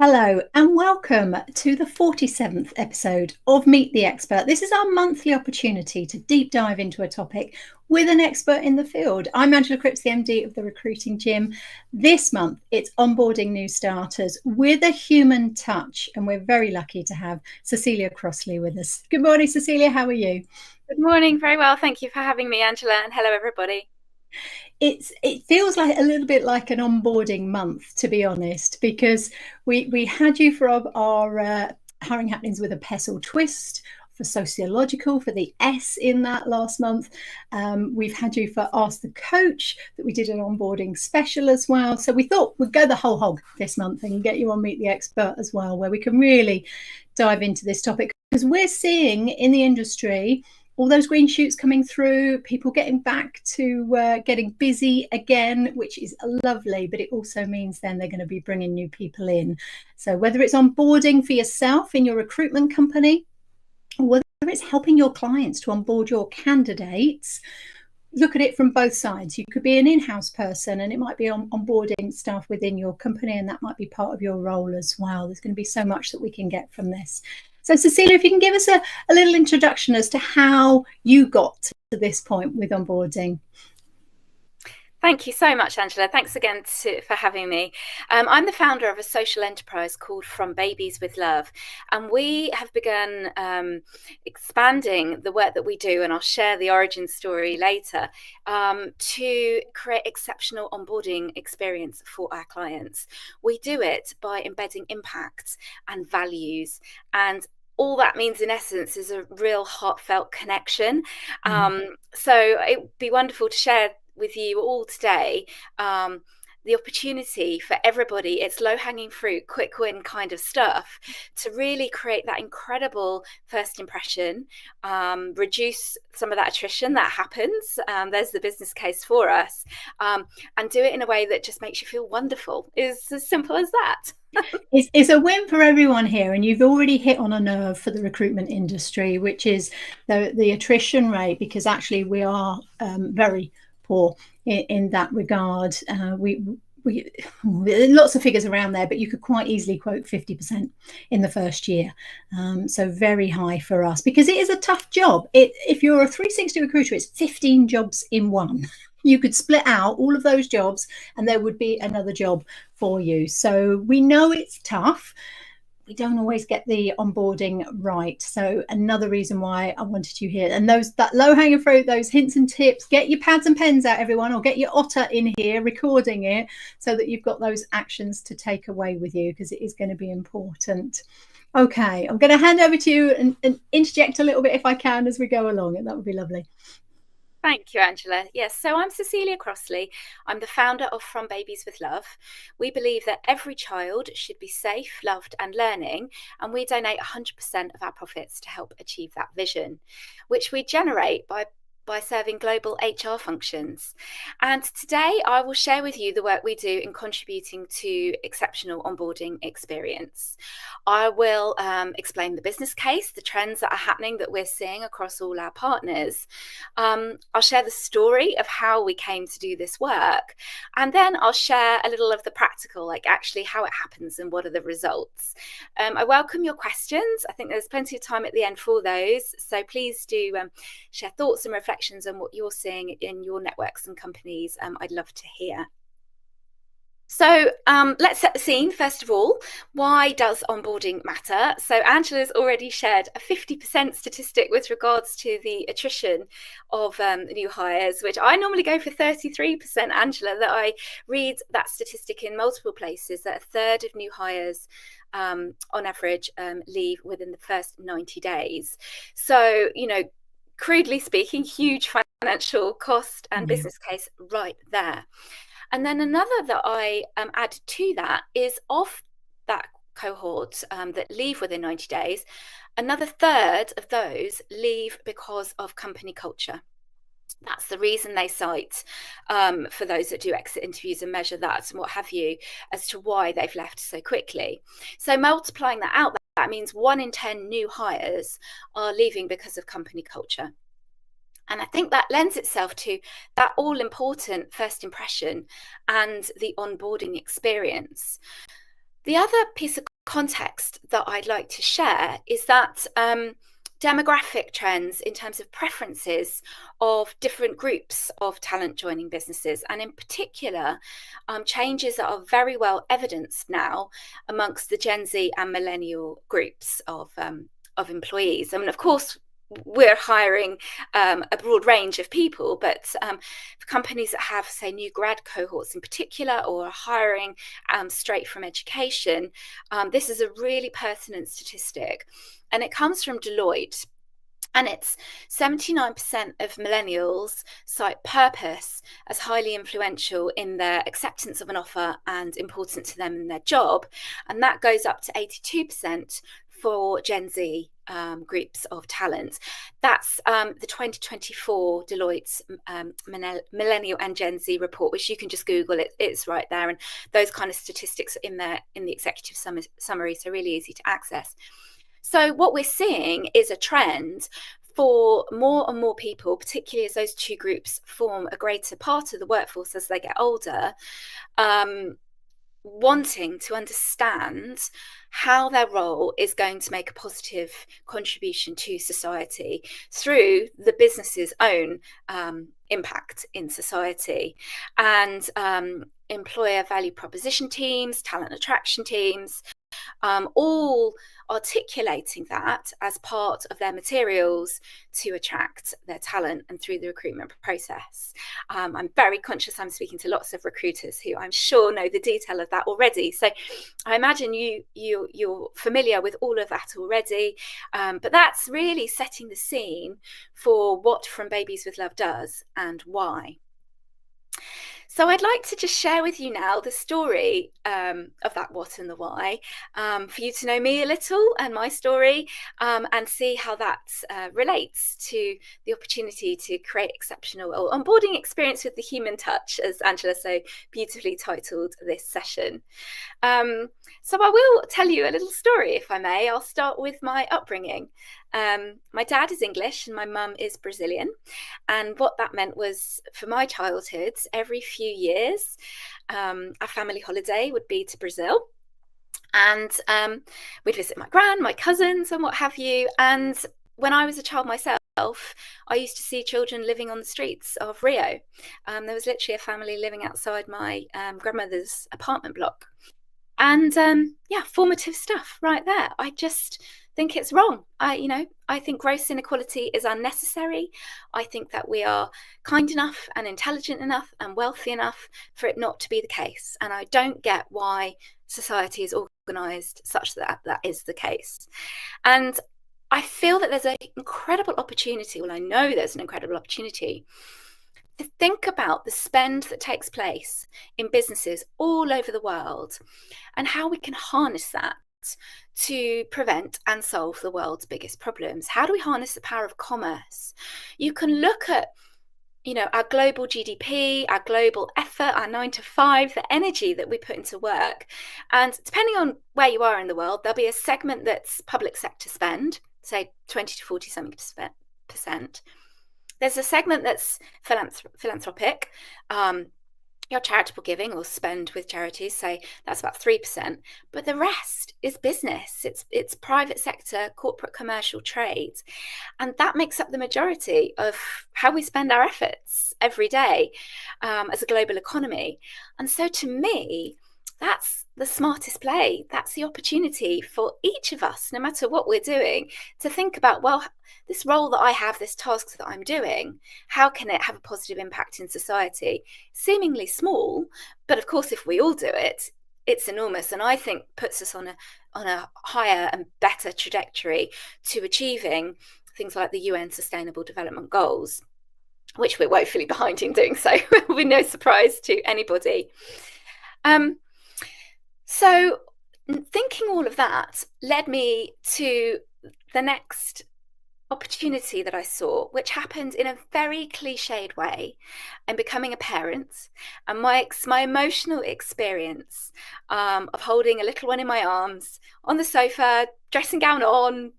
Hello and welcome to the 47th episode of Meet the Expert. This is our monthly opportunity to deep dive into a topic with an expert in the field. I'm Angela Cripps, the MD of the Recruiting Gym. This month, it's onboarding new starters with a human touch, and we're very lucky to have Cecilia Crossley with us. Good morning, Cecilia. How are you? Good morning. Very well. Thank you for having me, Angela, and hello, everybody. It feels like a little bit like an onboarding month, to be honest, because we had you for our hiring happenings with a pestle twist, for sociological, for the S in that last month. We've had you for Ask the Coach, that we did an onboarding special as well. So we thought we'd go the whole hog this month and get you on Meet the Expert as well, where we can really dive into this topic, because we're seeing in the industry all those green shoots coming through, people getting back to getting busy again, which is lovely, but it also means then they're going to be bringing new people in. So whether it's onboarding for yourself in your recruitment company, or whether it's helping your clients to onboard your candidates, look at it from both sides. You could be an in-house person and it might be onboarding staff within your company, and that might be part of your role as well. There's going to be so much that we can get from this. So Cecilia, if you can give us a little introduction as to how you got to this point with onboarding. Thank you so much, Angela. Thanks again for having me. I'm the founder of a social enterprise called From Babies with Love, and we have begun expanding the work that we do, and I'll share the origin story later, to create exceptional onboarding experience for our clients. We do it by embedding impact and values, and all that means in essence is a real heartfelt connection. So it would be wonderful to share with you all today the opportunity for everybody. It's low-hanging fruit, quick win kind of stuff to really create that incredible first impression, reduce some of that attrition that happens. There's the business case for us, and do it in a way that just makes you feel wonderful. It's as simple as that. It's a win for everyone here, and you've already hit on a nerve for the recruitment industry, which is the attrition rate, because actually we are very poor in that regard. We lots of figures around there, but you could quite easily quote 50% in the first year. So very high for us, because it is a tough job. If you're a 360 recruiter, it's 15 jobs in one. You could split out all of those jobs and there would be another job for you. So we know it's tough. We don't always get the onboarding right. So another reason why I wanted you here. And that low-hanging fruit, those hints and tips, get your pads and pens out, everyone, or get your otter in here recording it, so that you've got those actions to take away with you, because it is going to be important. Okay, I'm going to hand over to you and interject a little bit if I can as we go along, and that would be lovely. Thank you, Angela. Yes, so I'm Cecilia Crossley. I'm the founder of From Babies with Love. We believe that every child should be safe, loved and learning, and we donate 100% of our profits to help achieve that vision, which we generate by serving global HR functions. And today I will share with you the work we do in contributing to exceptional onboarding experience. I will explain the business case, the trends that are happening that we're seeing across all our partners. I'll share the story of how we came to do this work. And then I'll share a little of the practical, like actually how it happens and what are the results. I welcome your questions. I think there's plenty of time at the end for those. So please do share thoughts and reflections on what you're seeing in your networks and companies. I'd love to hear. So let's set the scene. First of all, why does onboarding matter? So Angela's already shared a 50% statistic with regards to the attrition of new hires, which I normally go for 33%, Angela, that I read that statistic in multiple places, that a third of new hires on average leave within the first 90 days. So, crudely speaking, huge financial cost and business case right there. And then another that I add to that is, of that cohort that leave within 90 days, another third of those leave because of company culture. That's the reason they cite, for those that do exit interviews and measure that and what have you, as to why they've left so quickly. So multiplying that out, that means 1 in 10 new hires are leaving because of company culture. And I think that lends itself to that all-important first impression and the onboarding experience. The other piece of context that I'd like to share is that demographic trends in terms of preferences of different groups of talent joining businesses, and in particular changes that are very well evidenced now amongst the Gen Z and millennial groups of employees. I mean, of course, we're hiring a broad range of people, but for companies that have, say, new grad cohorts in particular, or are hiring straight from education, this is a really pertinent statistic. And it comes from Deloitte. And it's 79% of millennials cite purpose as highly influential in their acceptance of an offer and important to them in their job. And that goes up to 82% for Gen Z groups of talent. That's the 2024 Deloitte's Millennial and Gen Z report, which you can just Google it. It's right there. And those kind of statistics in there in the executive summary, so really easy to access. So what we're seeing is a trend for more and more people, particularly as those two groups form a greater part of the workforce as they get older, wanting to understand how their role is going to make a positive contribution to society through the business's own impact in society. And employer value proposition teams, talent attraction teams, all articulating that as part of their materials to attract their talent and through the recruitment process. I'm very conscious I'm speaking to lots of recruiters who I'm sure know the detail of that already. So I imagine you're familiar with all of that already, but that's really setting the scene for what From Babies with Love does and why. So I'd like to just share with you now the story of that what and the why, for you to know me a little and my story, and see how that relates to the opportunity to create exceptional onboarding experience with the human touch, as Angela so beautifully titled this session. So I will tell you a little story, if I may. I'll start with my upbringing. My dad is English and my mum is Brazilian. And what that meant was, for my childhood, every few years, our family holiday would be to Brazil. And we'd visit my gran, my cousins, and what have you. And when I was a child myself, I used to see children living on the streets of Rio. There was literally a family living outside my grandmother's apartment block. And formative stuff right there. I just think it's wrong. I think gross inequality is unnecessary. I think that we are kind enough and intelligent enough and wealthy enough for it not to be the case. And I don't get why society is organised such that that is the case. And I feel that there's an incredible opportunity. Well, I know there's an incredible opportunity to think about the spend that takes place in businesses all over the world and how we can harness that to prevent and solve the world's biggest problems. How do we harness the power of commerce? You can look at our global GDP, our global effort, our 9 to 5, the energy that we put into work. And depending on where you are in the world, there'll be a segment that's public sector spend, say 20 to 40 something percent. There's a segment that's philanthropic, your charitable giving or spend with charities, say that's about 3%. But the rest is business. It's private sector, corporate, commercial trade. And that makes up the majority of how we spend our efforts every day as a global economy. And so to me, that's the smartest play. That's the opportunity for each of us, no matter what we're doing, to think about, well, this role that I have, this task that I'm doing, how can it have a positive impact in society? Seemingly small, but of course, if we all do it, it's enormous, and I think puts us on a higher and better trajectory to achieving things like the UN Sustainable Development Goals, which we're woefully behind in doing so. Will be no surprise to anybody. So thinking all of that led me to the next opportunity that I saw, which happened in a very cliched way, and becoming a parent, and my emotional experience of holding a little one in my arms on the sofa, dressing gown on,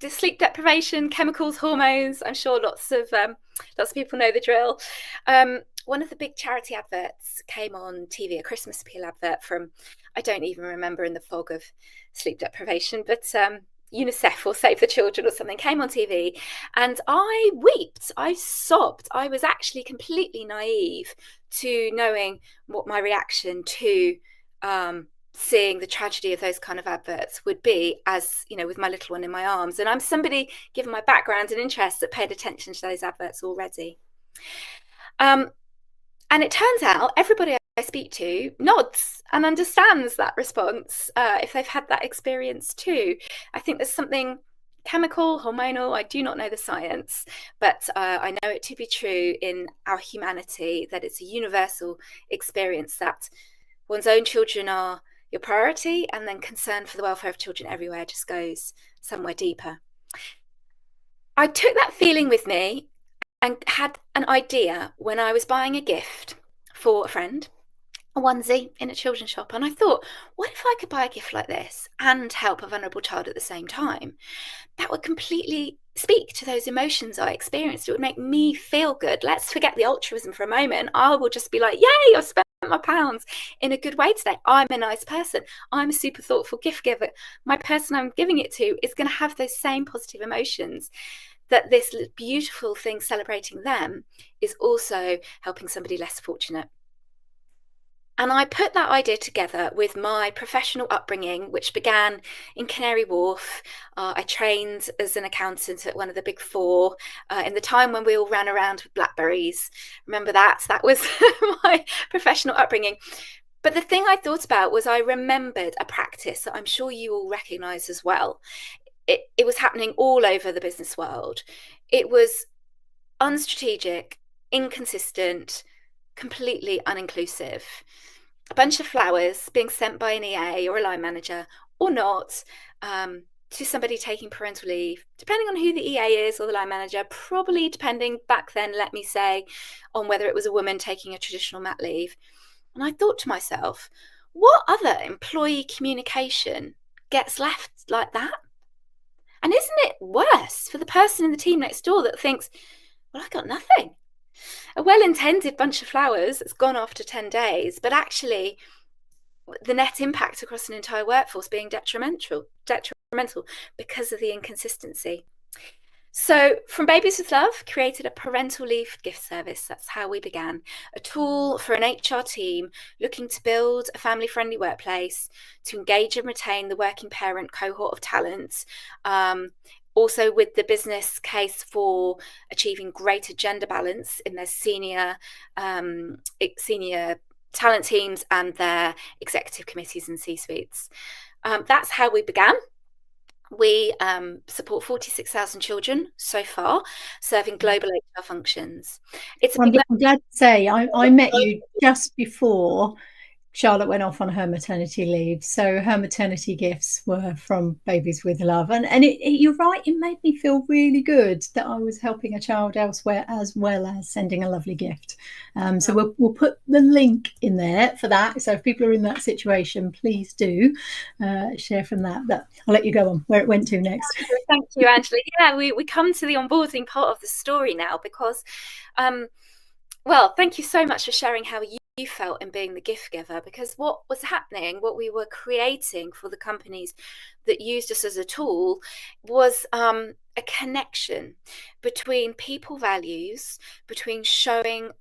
sleep deprivation, chemicals, hormones. I'm sure lots of people know the drill. one of the big charity adverts came on TV, a Christmas appeal advert from, I don't even remember, in the fog of sleep deprivation, but UNICEF or Save the Children or something came on TV, and I wept, I sobbed. I was actually completely naive to knowing what my reaction to seeing the tragedy of those kind of adverts would be, as you know, with my little one in my arms. And I'm somebody, given my background and interest, that paid attention to those adverts already. And it turns out everybody I speak to nods and understands that response if they've had that experience too. I think there's something chemical, hormonal, I do not know the science, but I know it to be true in our humanity, that it's a universal experience, that one's own children are your priority, and then concern for the welfare of children everywhere just goes somewhere deeper. I took that feeling with me and had an idea when I was buying a gift for a friend, a onesie in a children's shop, and I thought, what if I could buy a gift like this and help a vulnerable child at the same time? That would completely speak to those emotions I experienced. It would make me feel good. Let's forget the altruism for a moment. I will just be like, yay, I've spent my pounds in a good way today. I'm a nice person. I'm a super thoughtful gift giver. My person I'm giving it to is going to have those same positive emotions. That this beautiful thing celebrating them is also helping somebody less fortunate. And I put that idea together with my professional upbringing, which began in Canary Wharf. I trained as an accountant at one of the big four in the time when we all ran around with Blackberries. Remember that? That was my professional upbringing. But the thing I thought about was I remembered a practice that I'm sure you all recognise as well. It was happening all over the business world. It was unstrategic, inconsistent, completely uninclusive. A bunch of flowers being sent by an EA or a line manager or not to somebody taking parental leave, depending on who the EA is or the line manager, probably depending back then, let me say, on whether it was a woman taking a traditional mat leave. And I thought to myself, what other employee communication gets left like that? And isn't it worse for the person in the team next door that thinks, well, I got nothing? A well-intended bunch of flowers that's gone after 10 days, but actually the net impact across an entire workforce being detrimental because of the inconsistency. So From Babies with Love created a parental leave gift service. That's how we began. A tool for an HR team looking to build a family-friendly workplace, to engage and retain the working parent cohort of talent, also with the business case for achieving greater gender balance in their senior talent teams and their executive committees and C-suites. That's how we began. We support 46,000 children so far, serving global HR functions. I'm glad to say I met you just before Charlotte went off on her maternity leave, so her maternity gifts were from Babies with Love, and you're right, it made me feel really good that I was helping a child elsewhere as well as sending a lovely gift. So we'll put the link in there for that. So if people are in that situation, please do share from that. But I'll let you go on where it went to next. Thank you, Angela. Yeah, we come to the onboarding part of the story now because, well, thank you so much for sharing how you felt in being the gift giver, because what was happening, what we were creating for the companies that used us as a tool was a connection between people values, between showing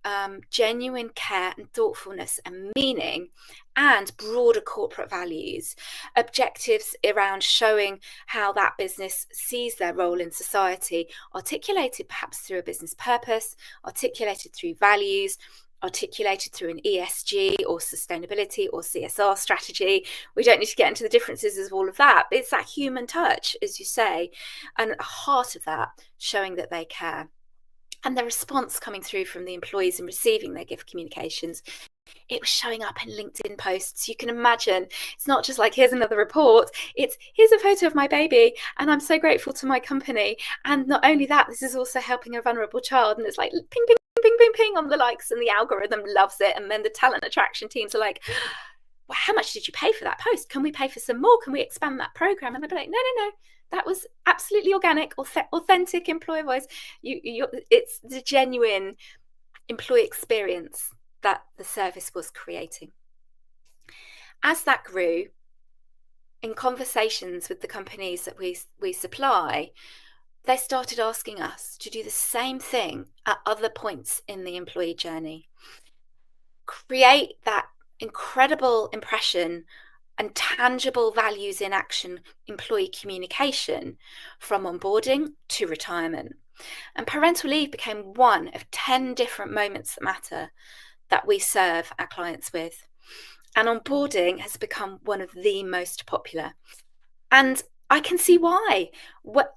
genuine care and thoughtfulness and meaning, and broader corporate values, objectives around showing how that business sees their role in society, articulated perhaps through a business purpose, articulated through values, articulated through an ESG or sustainability or CSR strategy. We don't need to get into the differences of all of that, but it's that human touch, as you say, and at the heart of that, showing that they care. And the response coming through from the employees and receiving their gift communications, it was showing up in LinkedIn posts. You can imagine, it's not just like, here's another report, it's here's a photo of my baby and I'm so grateful to my company. And not only that, this is also helping a vulnerable child. And it's like ping, ping, ping, ping, ping on the likes, and the algorithm loves it. And then the talent attraction teams are like, well, how much did you pay for that post? Can we pay for some more? Can we expand that program? And they'll be like, no, that was absolutely organic, authentic employer voice. It's the genuine employee experience that the service was creating. As that grew, in conversations with the companies that we supply, they started asking us to do the same thing at other points in the employee journey. Create that incredible impression and tangible values in action employee communication from onboarding to retirement. And parental leave became one of 10 different moments that matter that we serve our clients with. And onboarding has become one of the most popular. And I can see why.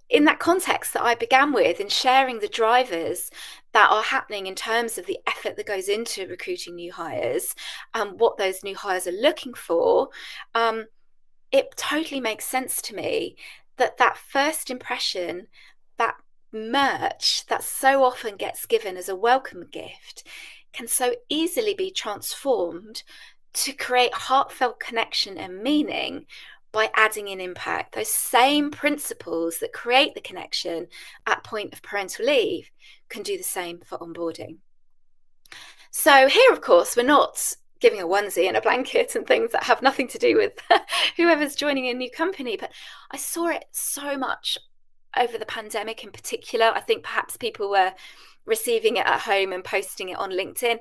In that context that I began with, in sharing the drivers that are happening in terms of the effort that goes into recruiting new hires and what those new hires are looking for, it totally makes sense to me that that first impression, that merch that so often gets given as a welcome gift, can so easily be transformed to create heartfelt connection and meaning by adding in impact. Those same principles that create the connection at point of parental leave can do the same for onboarding. So here, of course, we're not giving a onesie and a blanket and things that have nothing to do with whoever's joining a new company, but I saw it so much over the pandemic in particular. I think perhaps people were receiving it at home and posting it on LinkedIn.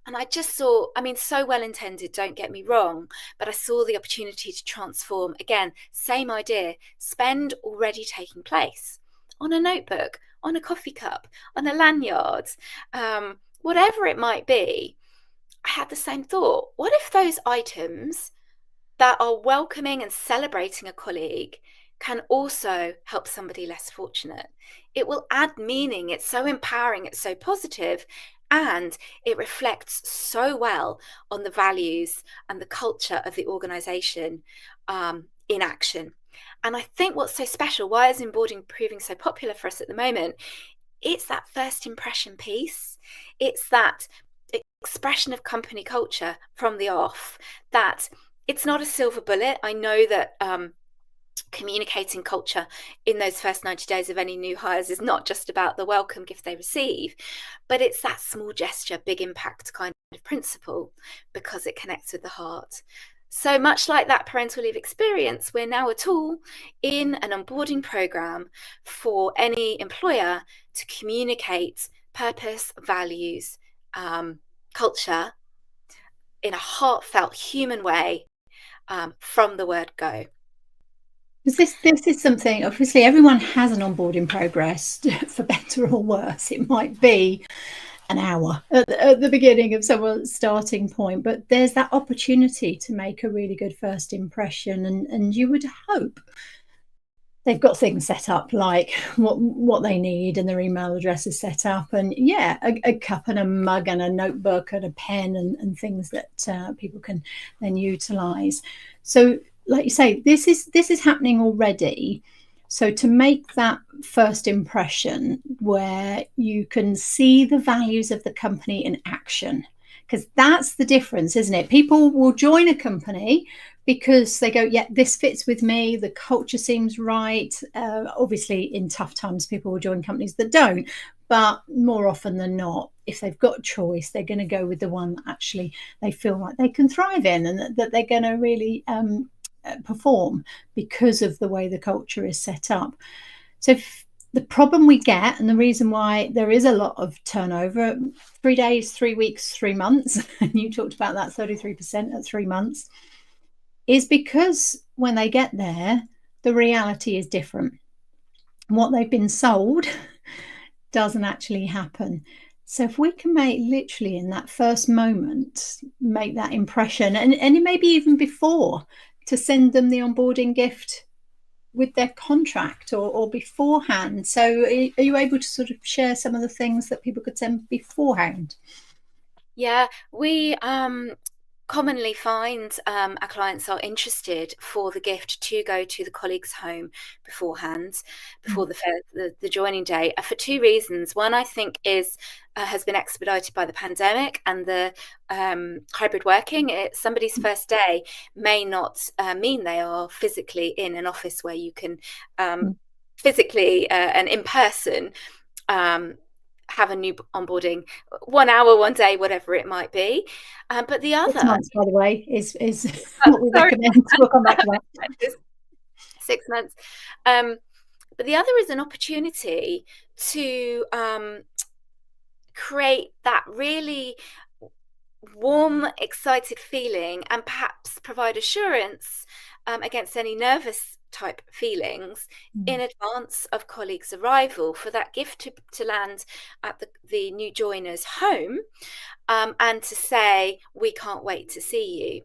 And I just saw, I mean, so well intended, don't get me wrong, but I saw the opportunity to transform. Again, same idea, spend already taking place on a notebook, on a coffee cup, on a lanyard, whatever it might be. I had the same thought. What if those items that are welcoming and celebrating a colleague can also help somebody less fortunate? It will add meaning. It's so empowering. It's so positive. And it reflects so well on the values and the culture of the organization in action. And I think what's so special, why is onboarding proving so popular for us at the moment? It's that first impression piece. It's that expression of company culture from the off, that it's not a silver bullet. I know that communicating culture in those first 90 days of any new hires is not just about the welcome gift they receive, but it's that small gesture, big impact kind of principle, because it connects with the heart. So much like that parental leave experience, we're now a tool in an onboarding program for any employer to communicate purpose, values, culture in a heartfelt, human way from the word go. This is something, obviously everyone has an onboarding progress, for better or worse. It might be an hour at the beginning of someone's starting point, but there's that opportunity to make a really good first impression, and you would hope they've got things set up like what they need, and their email address is set up, and yeah, a cup and a mug and a notebook and a pen and things that people can then utilize. So like you say, this is happening already. So to make that first impression where you can see the values of the company in action, because that's the difference, isn't it? People will join a company because they go, yeah, this fits with me, the culture seems right. Obviously, in tough times, people will join companies that don't, but more often than not, if they've got a choice, they're going to go with the one that actually they feel like they can thrive in, and that they're going to really perform because of the way the culture is set up. So the problem we get, and the reason why there is a lot of turnover, 3 days, 3 weeks, 3 months, and you talked about that 33% at 3 months, is because when they get there, the reality is different. What they've been sold doesn't actually happen. So if we can make, literally in that first moment, make that impression, and maybe even before, to send them the onboarding gift with their contract or beforehand. So are you able to sort of share some of the things that people could send beforehand? Yeah, we commonly find our clients are interested for the gift to go to the colleague's home beforehand, before the joining day, for two reasons. One, I think, is has been expedited by the pandemic and the hybrid working. Somebody's first day may not mean they are physically in an office where you can physically and in person have a new onboarding 1 hour, 1 day, whatever it might be. But the other 6 months, by the way, is what we recommend. We'll come back to that. 6 months. But the other is an opportunity to create that really warm, excited feeling, and perhaps provide assurance against any nervous type feelings in advance of colleagues' arrival, for that gift to land at the new joiner's home, and to say, we can't wait to see you.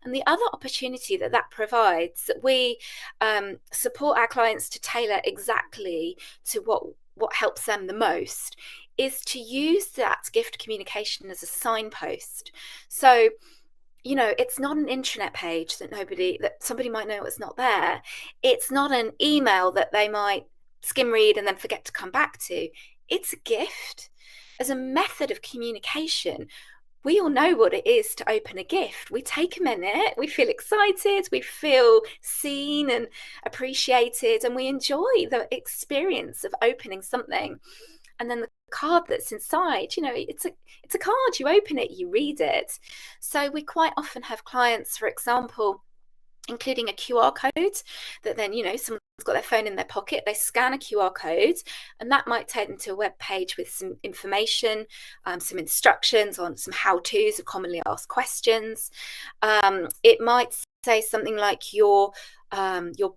And the other opportunity that provides, that we support our clients to tailor exactly to what helps them the most, is to use that gift communication as a signpost. So, you know, it's not an intranet page that somebody might know it's not there. It's not an email that they might skim read and then forget to come back to. It's a gift as a method of communication. We all know what it is to open a gift. We take a minute, we feel excited, we feel seen and appreciated, and we enjoy the experience of opening something. And then the card that's inside, you know, it's a card. You open it, you read it. So we quite often have clients, for example, including a QR code that then, you know, someone's got their phone in their pocket, they scan a QR code, and that might take them to a web page with some information, some instructions on some how-tos of commonly asked questions. It might say something like your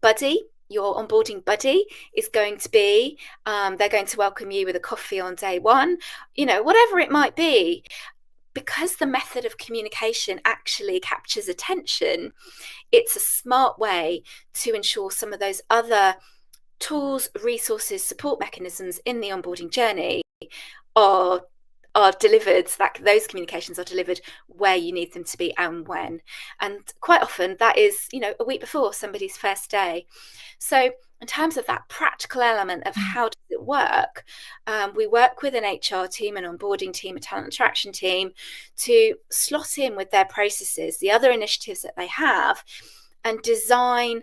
buddy, your onboarding buddy is going to be, they're going to welcome you with a coffee on day one, you know, whatever it might be. Because the method of communication actually captures attention, it's a smart way to ensure some of those other tools, resources, support mechanisms in the onboarding journey are delivered, that those communications are delivered where you need them to be and when. And quite often that is, you know, a week before somebody's first day. So in terms of that practical element of how does it work, we work with an HR team, an onboarding team, a talent attraction team, to slot in with their processes, the other initiatives that they have, and design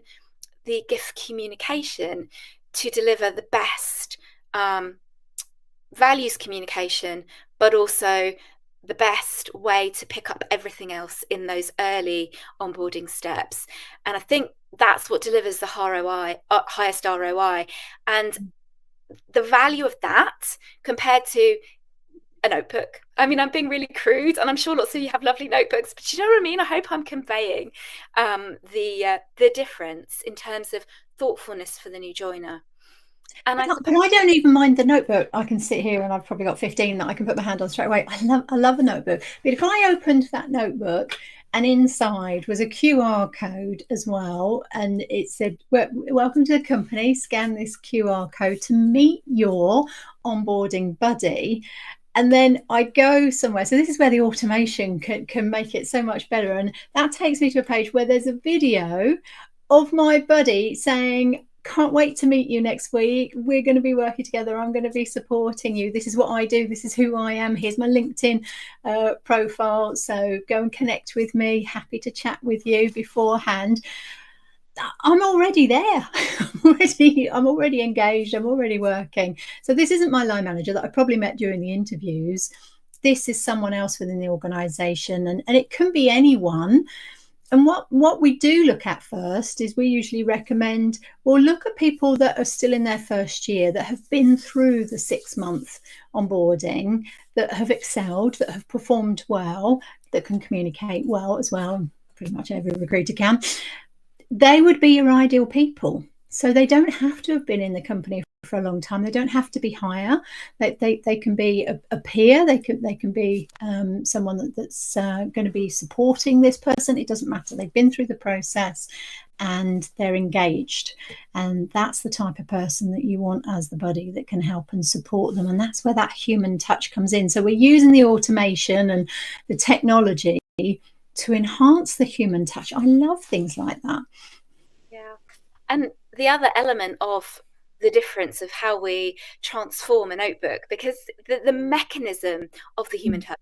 the gift communication to deliver the best values communication, but also the best way to pick up everything else in those early onboarding steps. And I think that's what delivers the highest ROI. And the value of that compared to a notebook. I mean, I'm being really crude, and I'm sure lots of you have lovely notebooks, but you know what I mean? I hope I'm conveying the difference in terms of thoughtfulness for the new joiner. But I don't even mind the notebook. I can sit here and I've probably got 15 that I can put my hand on straight away. I love a notebook. But if I opened that notebook and inside was a QR code as well, and it said, welcome to the company, scan this QR code to meet your onboarding buddy. And then I go somewhere. So this is where the automation can make it so much better. And that takes me to a page where there's a video of my buddy saying, can't wait to meet you next week. We're going to be working together. I'm going to be supporting you. This is what I do. This is who I am. Here's my LinkedIn profile. So go and connect with me. Happy to chat with you beforehand. I'm already there. I'm already engaged. I'm already working. So this isn't my line manager that I probably met during the interviews. This is someone else within the organisation, and it can be anyone. And what we do look at first is we usually recommend, well, look at people that are still in their first year, that have been through the 6-month onboarding, that have excelled, that have performed well, that can communicate well as well. Pretty much every recruiter can. They would be your ideal people. So they don't have to have been in the company for a long time. They don't have to be higher. They can be a peer. They can be someone that's going to be supporting this person. It doesn't matter. They've been through the process and they're engaged. And that's the type of person that you want as the buddy that can help and support them. And that's where that human touch comes in. So we're using the automation and the technology to enhance the human touch. I love things like that. Yeah. And the other element of the difference of how we transform a notebook, because the mechanism of the human touch,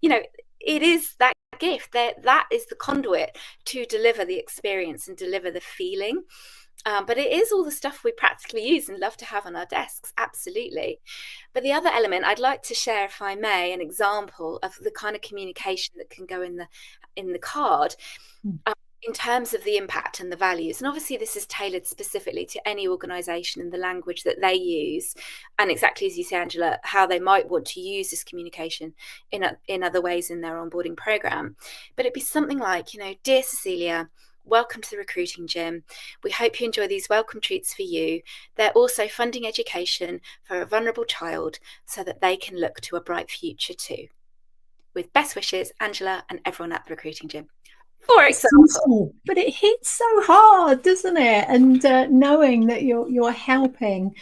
you know, it is that gift that is the conduit to deliver the experience and deliver the feeling. But it is all the stuff we practically use and love to have on our desks, absolutely. But the other element I'd like to share, if I may, an example of the kind of communication that can go in the card. In terms of the impact and the values. And obviously this is tailored specifically to any organisation and the language that they use, and exactly as you say, Angela, how they might want to use this communication in other ways in their onboarding programme. But it'd be something like, dear Cecilia, welcome to the recruiting gym. We hope you enjoy these welcome treats for you. They're also funding education for a vulnerable child so that they can look to a bright future too. With best wishes, Angela and everyone at the recruiting gym. For example. But it hits so hard, doesn't it? And knowing that you're helping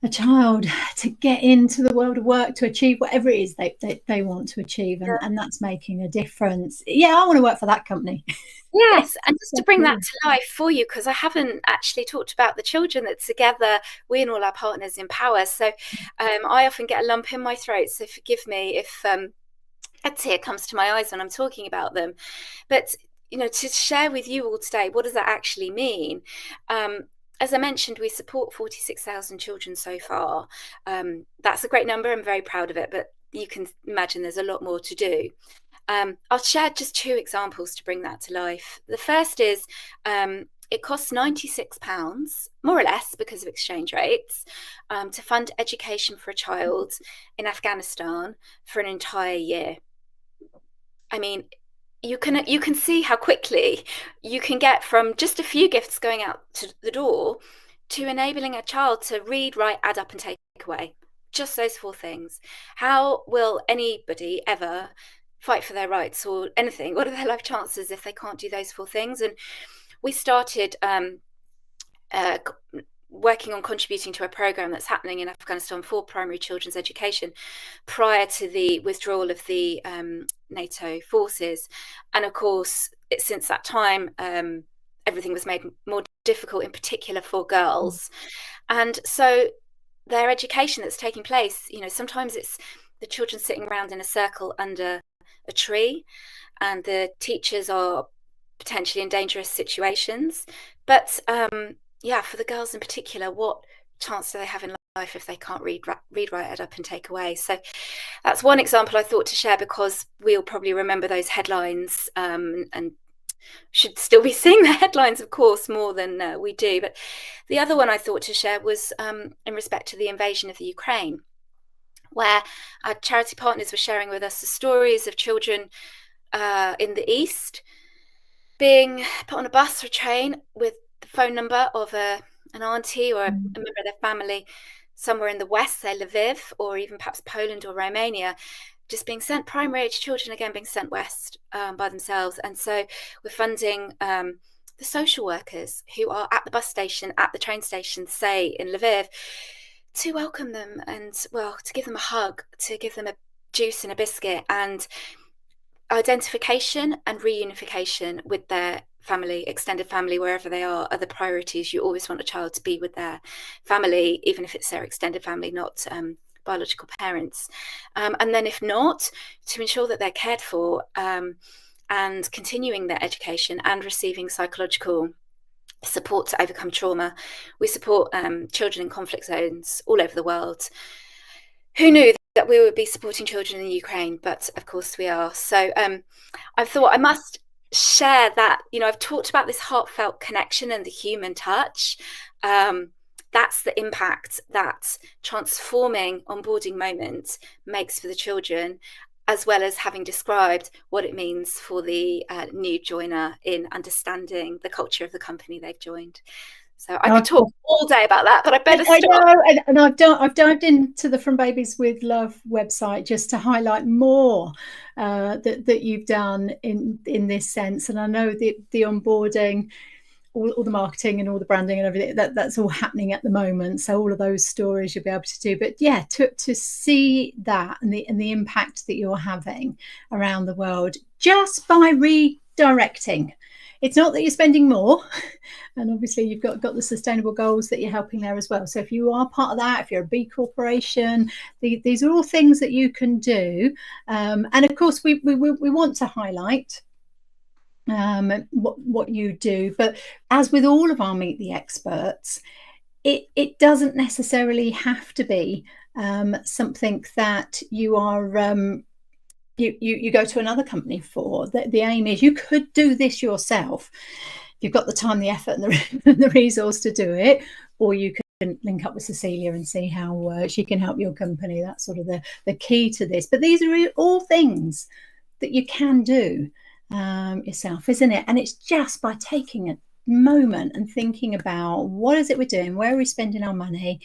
a child to get into the world of work, to achieve whatever it is they want to achieve, and that's making a difference. Yeah, I want to work for that company. Yes, and just to bring that to life for you, because I haven't actually talked about the children that together we and all our partners empower. So I often get a lump in my throat, so forgive me if a tear comes to my eyes when I'm talking about them. But, to share with you all today, what does that actually mean? As I mentioned, we support 46,000 children so far. That's a great number. I'm very proud of it, but you can imagine there's a lot more to do. I'll share just 2 examples to bring that to life. The first is it costs £96, more or less, because of exchange rates, to fund education for a child in Afghanistan for an entire year. I mean, you can see how quickly you can get from just a few gifts going out to the door to enabling a child to read, write, add up and take away. Just those 4 things. How will anybody ever fight for their rights or anything? What are their life chances if they can't do those 4 things? And we started working on contributing to a program that's happening in Afghanistan for primary children's education prior to the withdrawal of the NATO forces. And of course, since that time, everything was made more difficult, in particular for girls. And so their education that's taking place, sometimes it's the children sitting around in a circle under a tree, and the teachers are potentially in dangerous situations. But for the girls in particular, what chance do they have in life if they can't read, write, add up and take away? So that's one example I thought to share, because we'll probably remember those headlines and should still be seeing the headlines, of course, more than we do. But the other one I thought to share was in respect to the invasion of the Ukraine, where our charity partners were sharing with us the stories of children in the East being put on a bus or a train with the phone number of an auntie or a member of their family somewhere in the West, say Lviv, or even perhaps Poland or Romania, just being sent, primary age children again being sent west by themselves. And so we're funding the social workers who are at the bus station, at the train station, say in Lviv, to welcome them and, to give them a hug, to give them a juice and a biscuit. And identification and reunification with their family, extended family, wherever they are the priorities. You always want a child to be with their family, even if it's their extended family, not biological parents. And then if not, to ensure that they're cared for and continuing their education and receiving psychological support to overcome trauma. We support children in conflict zones all over the world. Who knew that we would be supporting children in Ukraine? But of course we are. So I thought I must share that. I've talked about this heartfelt connection and the human touch. That's the impact that transforming onboarding moment makes for the children, as well as having described what it means for the new joiner in understanding the culture of the company they've joined. So I could talk all day about that, but I better stop. I know, and I've dived into the From Babies with Love website just to highlight more that you've done in this sense. And I know the onboarding, all the marketing and all the branding and everything that's all happening at the moment. So all of those stories you'll be able to do. But yeah, to see that and the impact that you're having around the world just by redirecting. It's not that you're spending more, and obviously you've got the sustainable goals that you're helping there as well. So if you are part of that, if you're a B corporation, these are all things that you can do. And of course, we want to highlight what you do. But as with all of our Meet the Experts, it doesn't necessarily have to be something that you are you go to another company for. The aim is you could do this yourself. You've got the time, the effort, and the resource to do it, or you can link up with Cecilia and see how she can help your company. That's sort of the key to this. But these are all things that you can do yourself, isn't it? And it's just by taking a moment and thinking about what is it we're doing, where are we spending our money,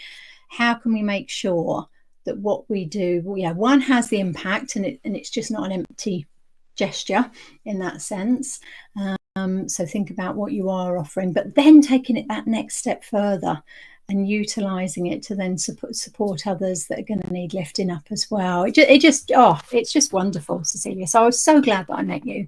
how can we make sure that what we do, one, has the impact, and it's just not an empty gesture in that sense. So think about what you are offering, but then taking it that next step further and utilizing it to then support others that are going to need lifting up as well. It's just wonderful, Cecilia. So I was so glad that I met you.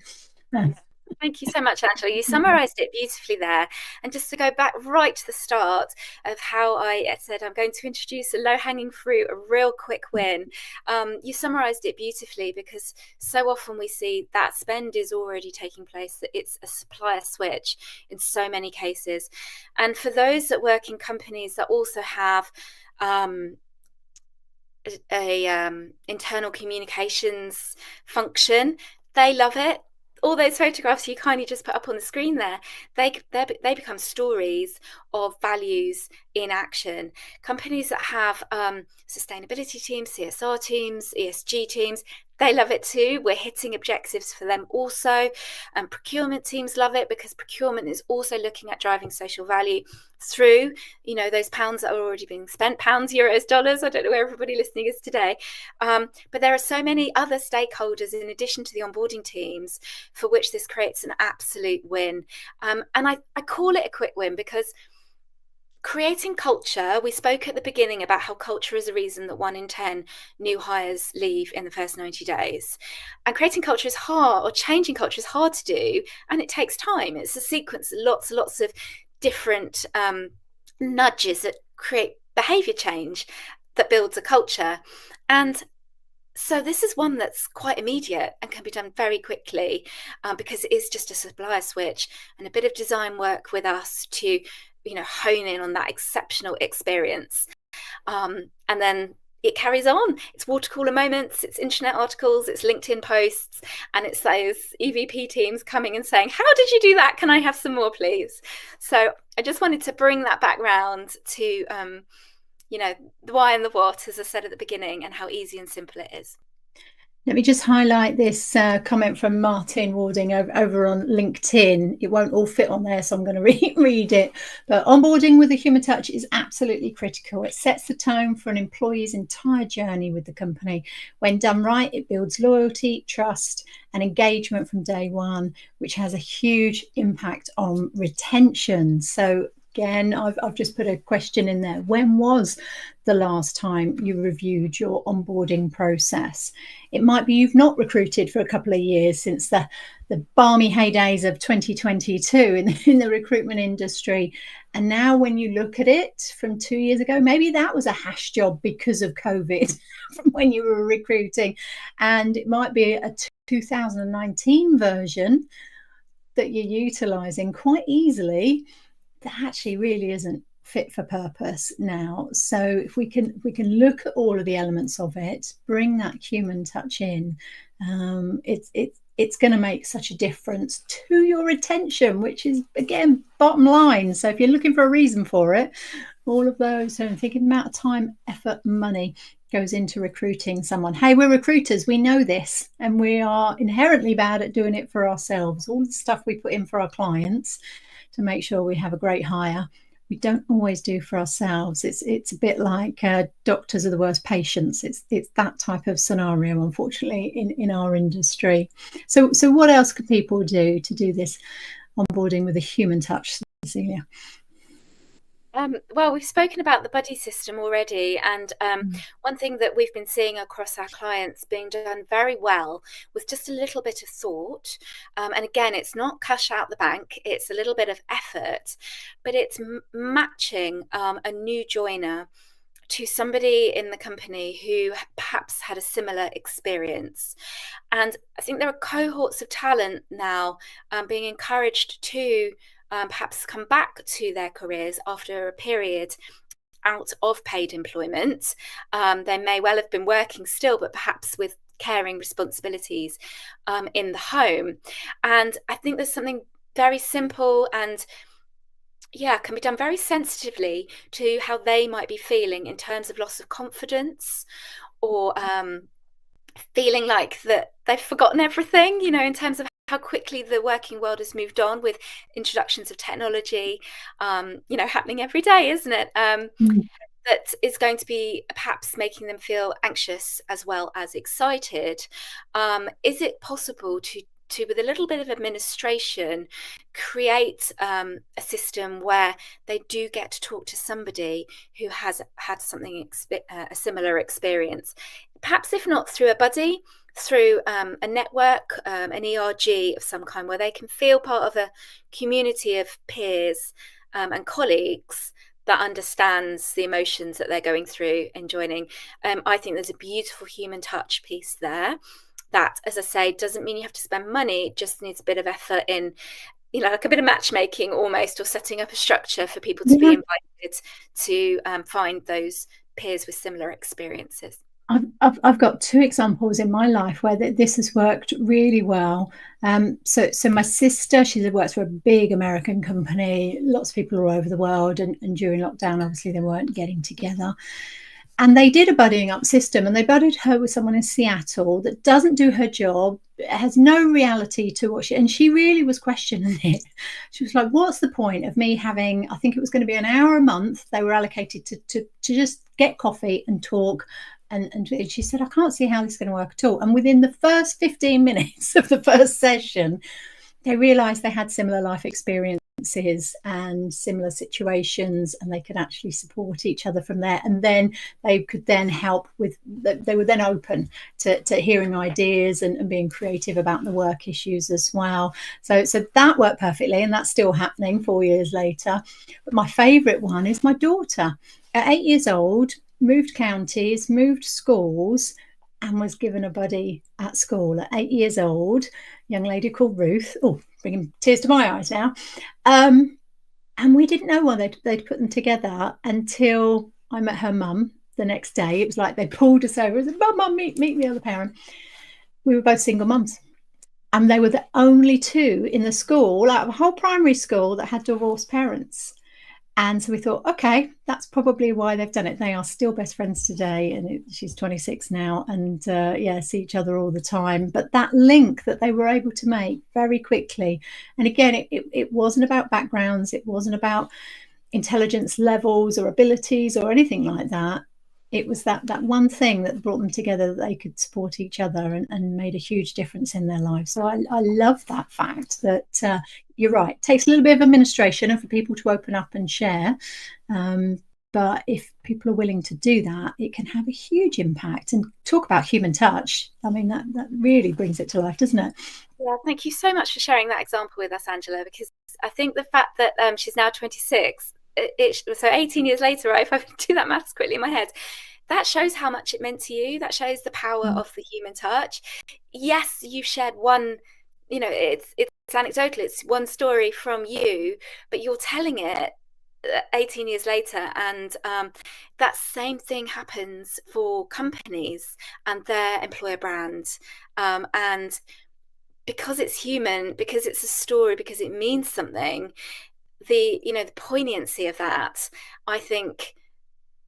Thank you so much, Angela. You summarised it beautifully there. And just to go back right to the start of how I said I'm going to introduce a low-hanging fruit, a real quick win. You summarised it beautifully, because so often we see that spend is already taking place, that it's a supplier switch in so many cases. And for those that work in companies that also have internal communications function, they love it. All those photographs you kindly just put up on the screen there, they become stories of values in action. Companies that have sustainability teams, CSR teams, ESG teams, they love it too. We're hitting objectives for them also. Procurement teams love it, because procurement is also looking at driving social value through, those pounds that are already being spent, pounds, euros, dollars. I don't know where everybody listening is today. But there are so many other stakeholders in addition to the onboarding teams for which this creates an absolute win. And I call it a quick win because creating culture, we spoke at the beginning about how culture is a reason that 1 in 10 new hires leave in the first 90 days. And creating culture is hard, or changing culture is hard to do, and it takes time. It's a sequence of lots of different nudges that create behavior change that builds a culture. And so this is one that's quite immediate and can be done very quickly, because it is just a supplier switch and a bit of design work with us to hone in on that exceptional experience. And then it carries on. It's water cooler moments, it's internet articles, it's LinkedIn posts, and it's those EVP teams coming and saying, how did you do that? Can I have some more, please? So I just wanted to bring that back round to, the why and the what, as I said at the beginning, and how easy and simple it is. Let me just highlight this comment from Martin Warding over on LinkedIn. It won't all fit on there, so I'm going to read it. But onboarding with a human touch is absolutely critical. It sets the tone for an employee's entire journey with the company. When done right, it builds loyalty, trust, and engagement from day one, which has a huge impact on retention. So again, I've just put a question in there. When was the last time you reviewed your onboarding process? It might be you've not recruited for a couple of years since the balmy heydays of 2022 in the recruitment industry. And now when you look at it from 2 years ago, maybe that was a hash job because of COVID from when you were recruiting. And it might be a 2019 version that you're utilising quite easily that actually really isn't fit for purpose now. So if we can look at all of the elements of it, bring that human touch in, it's going to make such a difference to your retention, which is again bottom line. So if you're looking for a reason for it, all of those, and thinking amount of time, effort, money goes into recruiting someone. Hey, we're recruiters, we know this, and we are inherently bad at doing it for ourselves. All the stuff we put in for our clients to make sure we have a great hire, we don't always do for ourselves. It's a bit like doctors are the worst patients. It's that type of scenario, unfortunately, in our industry. So what else could people do to do this onboarding with a human touch, Cecilia? Well, we've spoken about the buddy system already, and one thing that we've been seeing across our clients being done very well with just a little bit of thought, and again, it's not cash out the bank, it's a little bit of effort, but it's matching a new joiner to somebody in the company who perhaps had a similar experience. And I think there are cohorts of talent now being encouraged to perhaps come back to their careers after a period out of paid employment. They may well have been working still, but perhaps with caring responsibilities in the home. And I think there's something very simple and can be done very sensitively to how they might be feeling in terms of loss of confidence, or feeling like that they've forgotten everything, in terms of how quickly the working world has moved on with introductions of technology, happening every day, isn't it? That is going to be perhaps making them feel anxious as well as excited. Is it possible to with a little bit of administration, create a system where they do get to talk to somebody who has had something, a similar experience, perhaps if not through a buddy, through a network, an ERG of some kind, where they can feel part of a community of peers and colleagues that understands the emotions that they're going through and joining. I think there's a beautiful human touch piece there that, as I say, doesn't mean you have to spend money. It just needs a bit of effort in, like a bit of matchmaking almost, or setting up a structure for people to be invited to find those peers with similar experiences. I've got two examples in my life where this has worked really well. So my sister, she works for a big American company, lots of people all over the world, and during lockdown, obviously, they weren't getting together. And they did a buddying up system, and they buddied her with someone in Seattle that doesn't do her job, has no reality to what and she really was questioning it. She was like, what's the point of me having, I think it was going to be an hour a month, they were allocated to just get coffee and talk. And she said, I can't see how this is going to work at all. And within the first 15 minutes of the first session, they realized they had similar life experiences and similar situations, and they could actually support each other from there. And then they could then help with, they were then open to hearing ideas and being creative about the work issues as well. So that worked perfectly, and that's still happening 4 years later. But my favorite one is my daughter. At 8 years old, moved counties, moved schools, and was given a buddy at school at 8 years old, a young lady called Ruth. Oh, bringing tears to my eyes now. And we didn't know why they'd put them together until I met her mum the next day. It was like they pulled us over and said, Mum, meet the other parent. We were both single mums. And they were the only two in the school, out of a whole primary school, that had divorced parents. And so we thought, okay, that's probably why they've done it. They are still best friends today, and she's 26 now, and see each other all the time. But that link that they were able to make very quickly, and again, it wasn't about backgrounds, it wasn't about intelligence levels or abilities or anything like that. It was that one thing that brought them together, that they could support each other and made a huge difference in their lives. So I love that fact that you're right. It takes a little bit of administration and for people to open up and share. But if people are willing to do that, it can have a huge impact. And talk about human touch. I mean, that really brings it to life, doesn't it? Yeah, thank you so much for sharing that example with us, Angela, because I think the fact that she's now 26, so 18 years later, right, if I do that maths quickly in my head, that shows how much it meant to you. That shows the power of the human touch. Yes, you've shared one, it's anecdotal, it's one story from you, but you're telling it 18 years later, and that same thing happens for companies and their employer brand, and because it's human, because it's a story, because it means something, the poignancy of that, I think,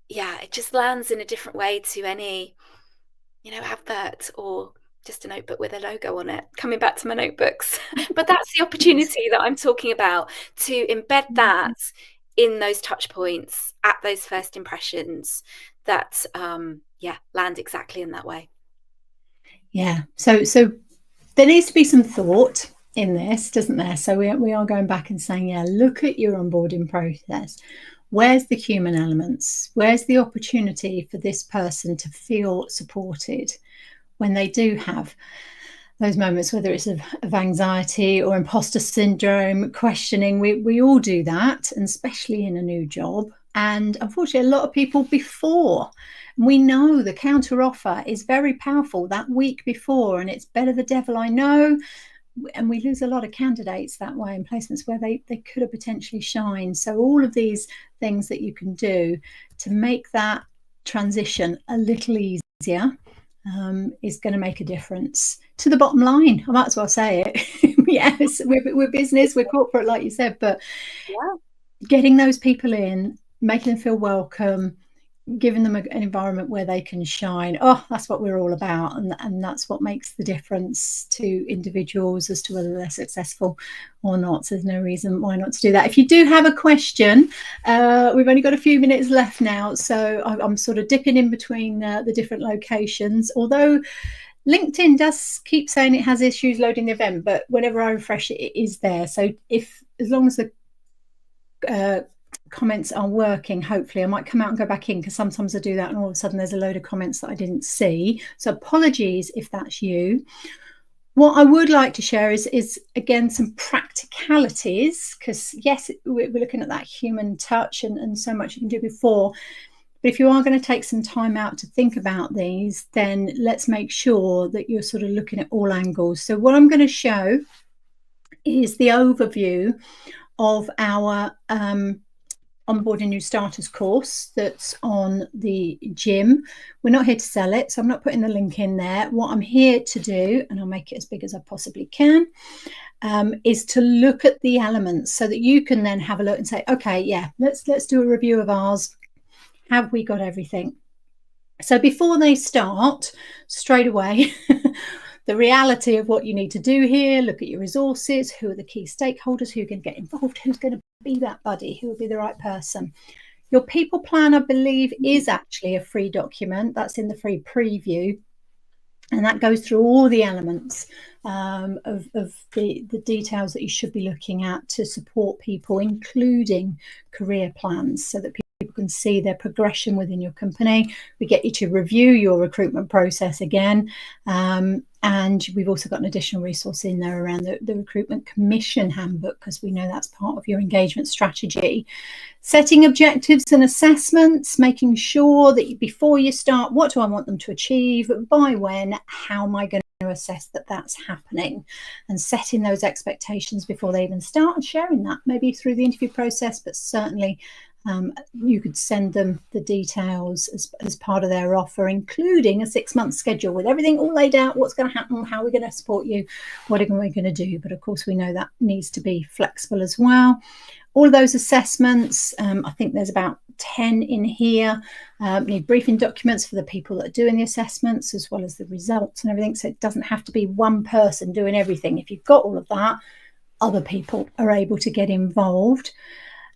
it just lands in a different way to any advert or just a notebook with a logo on it. Coming back to my notebooks. But that's the opportunity that I'm talking about, to embed that in those touch points at those first impressions that land exactly in that way. So there needs to be some thought in this, doesn't there? So we are going back and saying, look at your onboarding process. Where's the human elements? Where's the opportunity for this person to feel supported when they do have those moments, whether it's of anxiety or imposter syndrome, questioning? We all do that, and especially in a new job. And unfortunately, a lot of people before. We know the counter offer is very powerful that week before, and it's better the devil I know. And we lose a lot of candidates that way in placements where they could have potentially shined. So all of these things that you can do to make that transition a little easier is going to make a difference to the bottom line. I might as well say it. Yes, we're business, we're corporate, like you said, but getting those people in, making them feel welcome, giving them an environment where they can shine. Oh, that's what we're all about. And that's what makes the difference to individuals as to whether they're successful or not. So there's no reason why not to do that. If you do have a question, we've only got a few minutes left now. So I'm sort of dipping in between the different locations, although LinkedIn does keep saying it has issues loading the event, but whenever I refresh it, it is there. So as long as the comments are working, hopefully I might come out and go back in, because sometimes I do that and all of a sudden there's a load of comments that I didn't see. So apologies if that's you. What I would like to share is again some practicalities, because yes, we're looking at that human touch and so much you can do before. But if you are going to take some time out to think about these, then let's make sure that you're sort of looking at all angles. So what I'm going to show is the overview of our onboarding new starters course that's on the gym. We're not here to sell it, so I'm not putting the link in there. What I'm here to do, and I'll make it as big as I possibly can, is to look at the elements so that you can then have a look and say, okay, yeah, let's do a review of ours. Have we got everything? So before they start, straight away, the reality of what you need to do here, look at your resources, who are the key stakeholders, who are going to get involved, who's going to be that buddy, who will be the right person. Your people plan, I believe, is actually a free document. That's in the free preview. And that goes through all the elements of the details that you should be looking at to support people, including career plans, so that people can see their progression within your company. We get you to review your recruitment process again. And we've also got an additional resource in there around the recruitment commission handbook, because we know that's part of your engagement strategy. Setting objectives and assessments, making sure that before you start, what do I want them to achieve, by when, how am I going to assess that that's happening, and setting those expectations before they even start, and sharing that maybe through the interview process, but certainly you could send them the details as part of their offer, including a 6-month schedule with everything all laid out, what's going to happen, how we're going to support you, what are we going to do. But of course, we know that needs to be flexible as well. All of those assessments, I think there's about 10 in here. Need briefing documents for the people that are doing the assessments, as well as the results and everything. So it doesn't have to be one person doing everything. If you've got all of that, other people are able to get involved.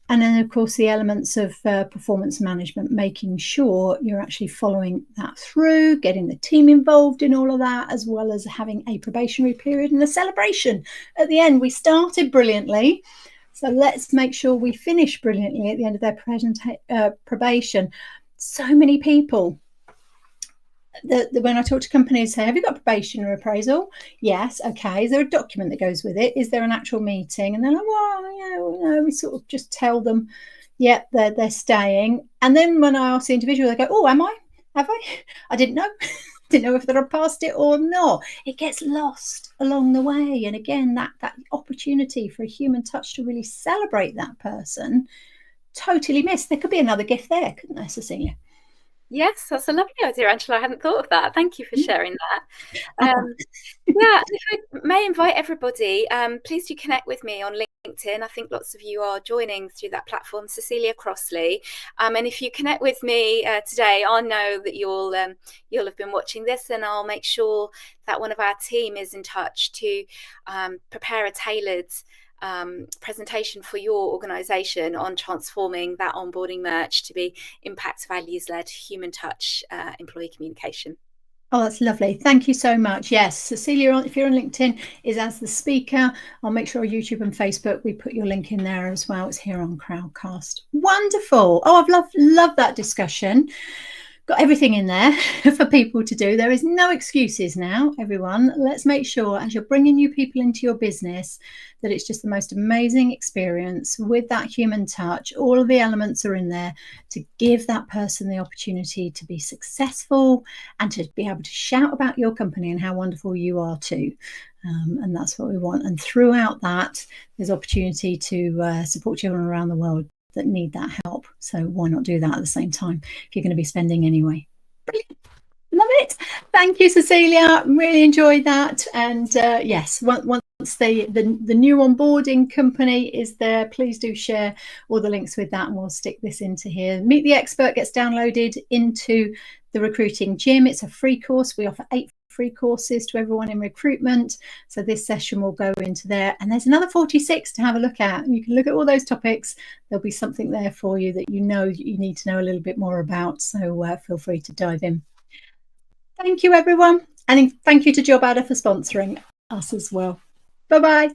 And then, of course, the elements of performance management, making sure you're actually following that through, getting the team involved in all of that, as well as having a probationary period and a celebration at the end. We started brilliantly, so let's make sure we finish brilliantly at the end of their probation. So many people, when I talk to companies, say, have you got probation or appraisal? Yes. Okay. Is there a document that goes with it? Is there an actual meeting? And they're like, well, yeah, we sort of just tell them, yeah, they're staying. And then when I ask the individual, they go, oh, am I? Have I? I didn't know. Didn't know if they'd passed it or not. It gets lost along the way. And again, that opportunity for a human touch to really celebrate that person, totally missed. There could be another gift there, couldn't there, Cecilia? Yes, that's a lovely idea, Angela. I hadn't thought of that. Thank you for sharing that. Yeah, if I may invite everybody, please do connect with me on LinkedIn. I think lots of you are joining through that platform, Cecilia Crossley. And if you connect with me today, I'll know that you'll have been watching this, and I'll make sure that one of our team is in touch to prepare a tailored presentation for your organisation on transforming that onboarding merge to be impact values-led, human touch employee communication. Oh, that's lovely. Thank you so much. Yes, Cecilia, if you're on LinkedIn, is as the speaker. I'll make sure on YouTube and Facebook we put your link in there as well. It's here on Crowdcast. Wonderful. Oh, I've loved that discussion. got everything in there for people to do. There is no excuses now, everyone. Let's make sure as you're bringing new people into your business that it's just the most amazing experience with that human touch. All of the elements are in there to give that person the opportunity to be successful and to be able to shout about your company and how wonderful you are too. And that's what we want. And throughout that, there's opportunity to support children around the world that need that help. So why not do that at the same time if you're going to be spending anyway? Brilliant. Love it. Thank you, Cecilia. Really enjoyed that. And yes, once the new onboarding company is there, please do share all the links with that, and we'll stick this into here. Meet the Expert gets downloaded into the recruiting gym. It's a free course. We offer 8 free courses to everyone in recruitment. So this session will go into there, and there's another 46 to have a look at. You can look at all those topics. There'll be something there for you that you need to know a little bit more about. So feel free to dive in. Thank you, everyone. And thank you to Job Adder for sponsoring us as well. Bye-bye.